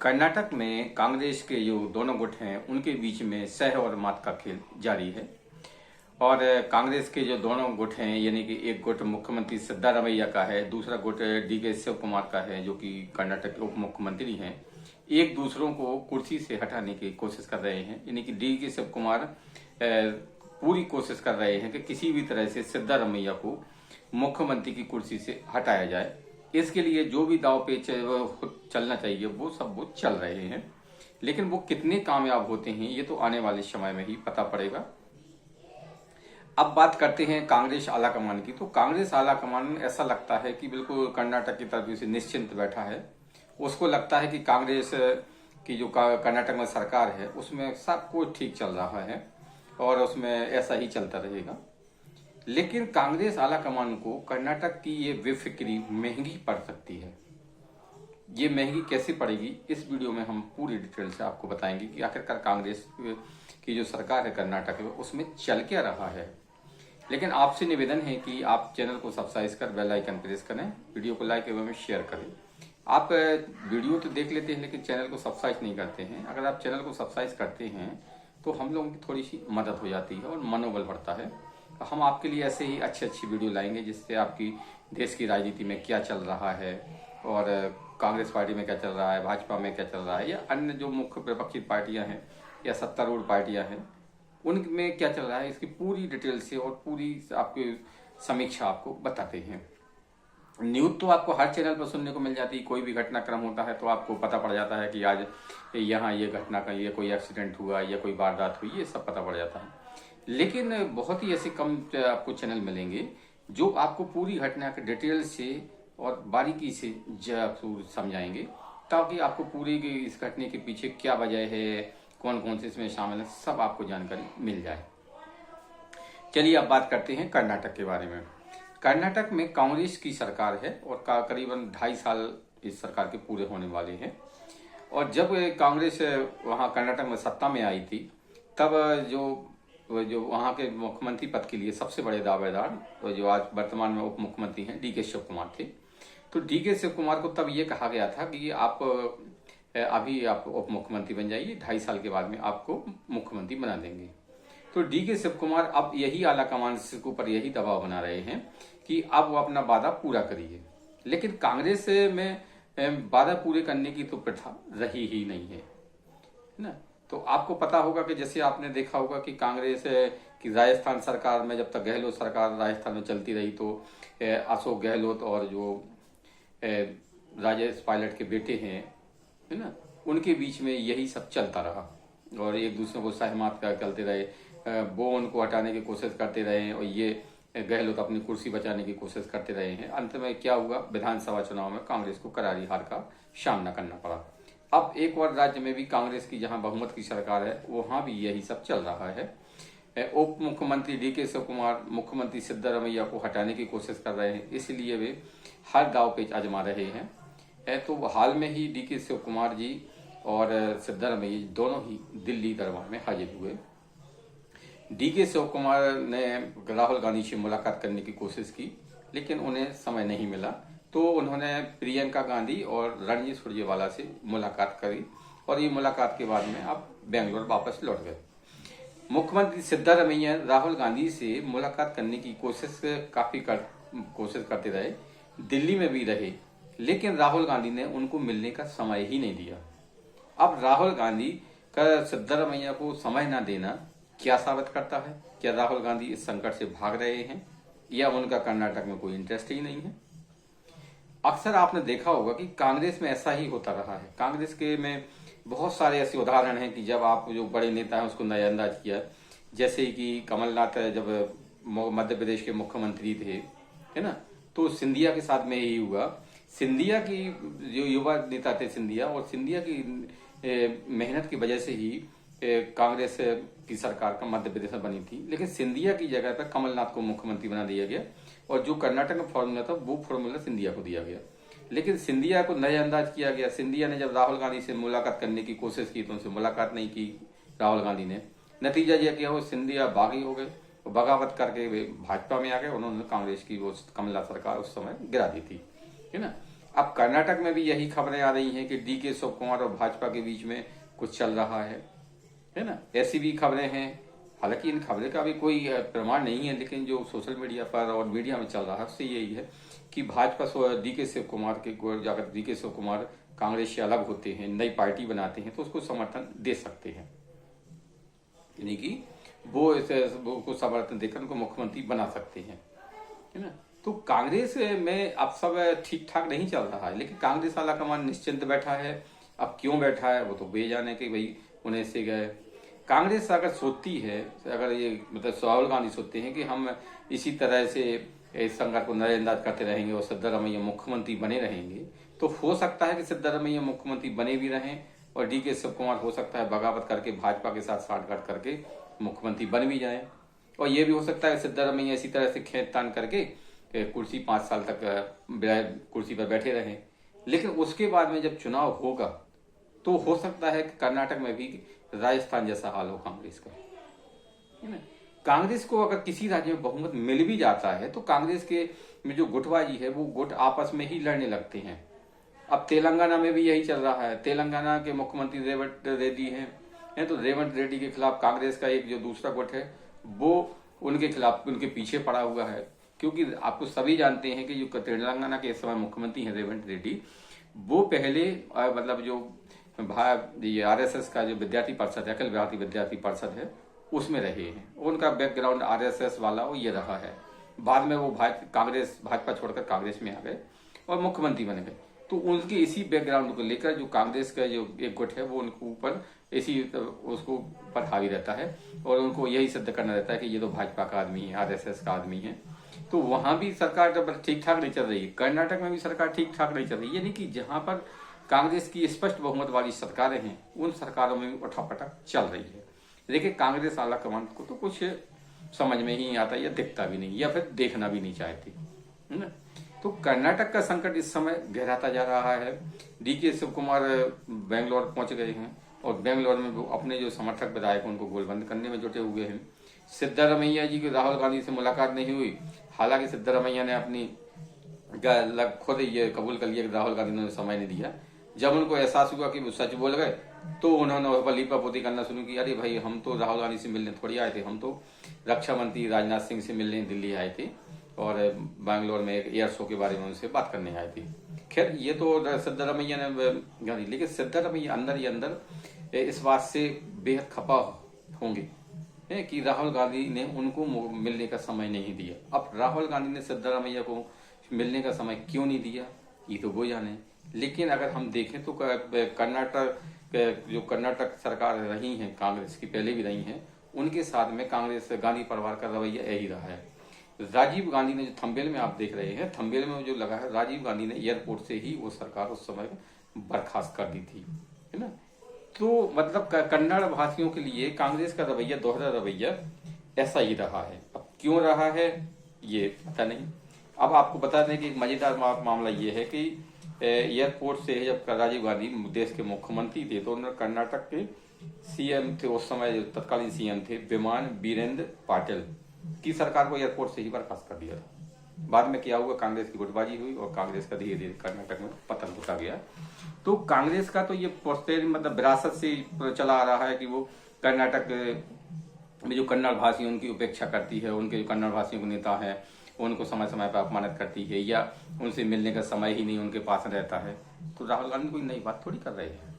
कर्नाटक में कांग्रेस के जो दोनों गुट हैं उनके बीच में सह और मात का खेल जारी है। और कांग्रेस के जो दोनों गुट हैं यानी कि एक गुट मुख्यमंत्री सिद्धारमैया का है, दूसरा गुट डी के शिव कुमार का है जो कि कर्नाटक के उप मुख्यमंत्री हैं। एक दूसरों को कुर्सी से हटाने की कोशिश कर रहे हैं, यानी कि डी के शिव कुमार पूरी कोशिश कर रहे हैं कि किसी भी तरह से सिद्धारमैया को मुख्यमंत्री की कुर्सी से हटाया जाए। इसके लिए जो भी दाव पेच चलना चाहिए वो चल रहे हैं, लेकिन वो कितने कामयाब होते हैं ये तो आने वाले समय में ही पता पड़ेगा। अब बात करते हैं कांग्रेस आलाकमान की। तो कांग्रेस आलाकमान ऐसा लगता है कि बिल्कुल कर्नाटक की तरफ से निश्चिंत बैठा है। उसको लगता है कि कांग्रेस की जो कर्नाटक में सरकार है उसमें सब कुछ ठीक चल रहा है और उसमें ऐसा ही चलता रहेगा। लेकिन कांग्रेस आलाकमान को कर्नाटक की ये बेफिक्री महंगी पड़ सकती है। ये महंगी कैसे पड़ेगी इस वीडियो में हम पूरी डिटेल से आपको बताएंगे कि आखिरकार कांग्रेस की जो सरकार है कर्नाटक में उसमें चल क्या रहा है। लेकिन आपसे निवेदन है कि आप चैनल को सब्सक्राइब कर बेल आइकन प्रेस करें, वीडियो को लाइक एवं शेयर करें। आप वीडियो तो देख लेते हैं लेकिन चैनल को सब्सक्राइब नहीं करते हैं। अगर आप चैनल को सब्सक्राइब करते हैं तो हम लोगों की थोड़ी सी मदद हो जाती है और मनोबल बढ़ता है। हम आपके लिए ऐसे ही अच्छी वीडियो लाएंगे जिससे आपकी देश की राजनीति में क्या चल रहा है और कांग्रेस पार्टी में क्या चल रहा है, भाजपा में क्या चल रहा है या अन्य जो मुख्य विपक्षी पार्टियां हैं या सत्तारूढ़ पार्टियां हैं उनमें क्या चल रहा है, इसकी पूरी डिटेल से और पूरी आपकी समीक्षा आपको बताते हैं। न्यूज़ तो आपको हर चैनल पर सुनने को मिल जाती है। कोई भी घटनाक्रम होता है तो आपको पता पड़ जाता है कि आज यहाँ ये घटना का ये कोई एक्सीडेंट हुआ या कोई वारदात हुई, ये सब पता पड़ जाता है। लेकिन बहुत ही ऐसे कम आपको चैनल मिलेंगे जो आपको पूरी घटना के डिटेल से और बारीकी से जरूर समझाएंगे, ताकि आपको पूरी इस घटने के पीछे क्या वजह है, कौन कौन से इसमें शामिल है, सब आपको जानकारी मिल जाए। चलिए अब बात करते हैं कर्नाटक के बारे में। कर्नाटक में कांग्रेस की सरकार है और करीबन 2.5 साल इस सरकार के पूरे होने वाले हैं। और जब कांग्रेस वहाँ कर्नाटक में सत्ता में आई थी तब जो वहाँ के मुख्यमंत्री पद के लिए सबसे बड़े दावेदार जो आज वर्तमान में उप मुख्यमंत्री हैं डी के शिव कुमार थे। तो डी के शिव कुमार को तब ये कहा गया था कि आप अभी आप उप मुख्यमंत्री बन जाइए, 2.5 साल के बाद में आपको मुख्यमंत्री बना देंगे। तो डी के शिव कुमार अब यही आलाकमान के ऊपर यही दबाव बना रहे हैं कि अब वो अपना वादा पूरा करिए। लेकिन कांग्रेस में वादा पूरे करने की तो प्रथा रही ही नहीं है ना। तो आपको पता होगा कि जैसे आपने देखा होगा कि कांग्रेस की राजस्थान सरकार में जब तक गहलोत सरकार राजस्थान में चलती रही तो अशोक गहलोत और जो राजेश पायलट के बेटे हैं है ना, उनके बीच में यही सब चलता रहा और एक दूसरे को सहमत करते रहे। वो उनको हटाने की कोशिश करते रहे और ये गहलोत अपनी कुर्सी बचाने की कोशिश करते रहे हैं। अंत में क्या हुआ, विधानसभा चुनाव में कांग्रेस को करारी हार का सामना करना पड़ा। अब एक और राज्य में भी कांग्रेस की जहां बहुमत की सरकार है वहां भी यही सब चल रहा है। उप मुख्यमंत्री डी के शिव कुमार मुख्यमंत्री सिद्धारमैया को हटाने की कोशिश कर रहे हैं, इसलिए वे हर दाव पेच आजमा रहे हैं। तो हाल में ही डी के शिव कुमार जी और सिद्धारमैया दोनों ही दिल्ली दरबार में हाजिर हुए। डी के शिव कुमार ने राहुल गांधी से मुलाकात करने की कोशिश की लेकिन उन्हें समय नहीं मिला, तो उन्होंने प्रियंका गांधी और रणजीत सुरजेवाला से मुलाकात करी और ये मुलाकात के बाद में अब बेंगलोर वापस लौट गए। मुख्यमंत्री सिद्धारमैया राहुल गांधी से मुलाकात करने की कोशिश कोशिश करते रहे, दिल्ली में भी रहे, लेकिन राहुल गांधी ने उनको मिलने का समय ही नहीं दिया। अब राहुल गांधी का सिद्धारमैया को समय न देना क्या साबित करता है? क्या राहुल गांधी इस संकट से भाग रहे हैं या उनका कर्नाटक में कोई इंटरेस्ट ही नहीं है? अक्सर आपने देखा होगा कि कांग्रेस में ऐसा ही होता रहा है। कांग्रेस के में बहुत सारे ऐसे उदाहरण हैं कि जब आप जो बड़े नेता हैं उसको नजरअंदाज किया, जैसे कि कमलनाथ जब मध्य प्रदेश के मुख्यमंत्री थे है ना, तो सिंधिया के साथ में यही हुआ। सिंधिया की जो युवा नेता थे सिंधिया, और सिंधिया की मेहनत की वजह से ही कांग्रेस की सरकार का मध्य प्रदेश में बनी थी। लेकिन सिंधिया की जगह पर कमलनाथ को मुख्यमंत्री बना दिया गया और जो कर्नाटक में फॉर्मूला था वो फॉर्मूला सिंधिया को दिया गया, लेकिन सिंधिया को नजरअंदाज किया गया। सिंधिया ने जब राहुल गांधी से मुलाकात करने की कोशिश की तो उनसे मुलाकात नहीं की राहुल गांधी ने। नतीजा यह क्या हो, सिंधिया बागी हो गए, बगावत करके वे भाजपा में आ गए। उन्होंने कांग्रेस की वो कमला सरकार उस समय गिरा दी थी है ना। अब कर्नाटक में भी यही खबरें आ रही हैं कि डीके शिव कुमार और भाजपा के बीच में कुछ चल रहा है ना। ऐसी भी खबरें हैं, हालांकि इन खबरें का भी कोई प्रमाण नहीं है, लेकिन जो सोशल मीडिया पर और मीडिया में चल रहा है उससे यही है कि भाजपा डीके शिव कुमार के जाकर डीके शिव कुमार कांग्रेस से अलग होते हैं, नई पार्टी बनाते हैं तो उसको समर्थन दे सकते हैं, यानी कि वो को समर्थन देकर उनको मुख्यमंत्री बना सकते हैं, है ना। तो कांग्रेस में अब सब ठीक ठाक नहीं चल रहा है, लेकिन कांग्रेस वाला कमान निश्चिंत बैठा है। अब क्यों बैठा है वो तो बेजाने कि भाई उन्हें से गए। कांग्रेस अगर सोचती है, अगर ये मतलब राहुल गांधी सोचते हैं कि हम इसी तरह से इस संकट को नजरअंदाज करते रहेंगे और सिद्धारमैया मुख्यमंत्री बने रहेंगे, तो हो सकता है कि सिद्धारमैया मुख्यमंत्री बने भी रहें और डीके शिव कुमार हो सकता है बगावत करके भाजपा के साथ साठगांठ करके मुख्यमंत्री बन भी जाए। और ये भी हो सकता है सिद्धारमैया इसी तरह से खेत तान करके कुर्सी 5 साल तक कुर्सी पर बैठे रहें, लेकिन उसके बाद में जब चुनाव होगा तो हो सकता है कि कर्नाटक में भी राजस्थान जैसा हाल हो कांग्रेस का, है ना। कांग्रेस को अगर किसी राज्य में बहुमत मिल भी जाता है तो कांग्रेस के में जो गुटबाजी है वो गुट आपस में ही लड़ने लगते हैं। अब तेलंगाना में भी यही चल रहा है। तेलंगाना के मुख्यमंत्री रेवंत रेड्डी हैं, तो रेवंत रेड्डी के खिलाफ कांग्रेस का एक जो दूसरा गुट है वो उनके खिलाफ उनके पीछे पड़ा हुआ है, क्योंकि आपको सभी जानते हैं कि जो तेलंगाना के इस समय मुख्यमंत्री हैं रेवंत रेड्डी, वो पहले मतलब जो ये आरएसएस का जो विद्यार्थी परिषद है, अखिल भारतीय विद्यार्थी परिषद है, उसमें रहे हैं। उनका बैकग्राउंड आरएसएस वाला वो ये रहा है। बाद में वो भाजपा छोड़कर कांग्रेस में आ गए और मुख्यमंत्री बन गए। तो उनके इसी बैकग्राउंड को लेकर जो कांग्रेस का जो एक गुट है वो उनके ऊपर इसी उसको पर हावी रहता है और उनको यही सिद्ध करना रहता है कि ये तो भाजपा का आदमी है, आरएसएस का आदमी है। तो वहां भी सरकार ठीक ठाक नहीं चल रही है। कर्नाटक में भी सरकार ठीक ठाक नहीं चल रही, यानी कि जहां पर कांग्रेस की स्पष्ट बहुमत वाली सरकारें हैं उन सरकारों में भी उठापटक चल रही है। लेकिन कांग्रेस आला कमान को तो कुछ समझ में ही नहीं आता या दिखता भी नहीं या फिर देखना भी नहीं चाहती, है ना। तो कर्नाटक का संकट इस समय गहराता जा रहा है। डीके शिव कुमार बेंगलोर पहुंच गए हैं और बेंगलोर में वो अपने जो समर्थक विधायक उनको गोलबंद करने में जुटे हुए हैं। सिद्धारमैया जी की राहुल गांधी से मुलाकात नहीं हुई, हालांकि सिद्धारमैया ने अपनी खुद ये कबूल कर लिया कि राहुल गांधी ने समय नहीं दिया। जब उनको एहसास हुआ कि वो सच बोल गए तो उन्होंने लीपापोती करना शुरू की। अरे भाई हम तो राहुल गांधी से मिलने थोड़ी आए थे, हम तो रक्षा मंत्री राजनाथ सिंह से मिलने दिल्ली आए थे और बैंगलोर में एक एयर शो के बारे में उनसे बात करने आए थे। खैर ये तो सिद्धारमैया ने गांधी, लेकिन सिद्धारमैया अंदर ही अंदर इस बात से बेहद खपा होंगे कि राहुल गांधी ने उनको मिलने का समय नहीं दिया। अब राहुल गांधी ने सिद्धारमैया को मिलने का समय क्यों नहीं दिया ये तो वो जाने। लेकिन अगर हम देखें तो कर्नाटक सरकार रही है कांग्रेस की, पहले भी रही है, उनके साथ में कांग्रेस गांधी परिवार का रवैया यही रहा है। राजीव गांधी ने जो थंबनेल में आप देख रहे हैं, थंबनेल में जो लगा है, राजीव गांधी ने एयरपोर्ट से ही वो सरकार उस समय बर्खास्त कर दी थी, है ना। तो मतलब कन्नड़ भाषियों के लिए कांग्रेस का रवैया, दोहरा रवैया ऐसा ही रहा है। अब क्यों रहा है ये पता नहीं। अब आपको बता दें कि एक मजेदार मामला ये है कि एयरपोर्ट से जब राजीव गांधी देश के मुख्यमंत्री थे तो उन्होंने कर्नाटक के सीएम थे उस समय, जो तत्कालीन सीएम थे विमान वीरेंद्र पाटिल की सरकार को एयरपोर्ट से ही बर्खास्त कर दिया था। बाद में क्या हुआ, कांग्रेस की गुटबाजी हुई और कांग्रेस का धीरे धीरे कर्नाटक में पतन होता गया। तो कांग्रेस का तो ये मतलब विरासत से चला आ रहा है कि वो कर्नाटक में जो कन्नड़ भाषी उनकी उपेक्षा करती है, उनके जो कन्नड़ भाषियों के नेता है उनको समय समय पर अपमानित करती है या उनसे मिलने का समय ही नहीं उनके पास रहता है। तो राहुल गांधी कोई नई बात थोड़ी कर रहे हैं।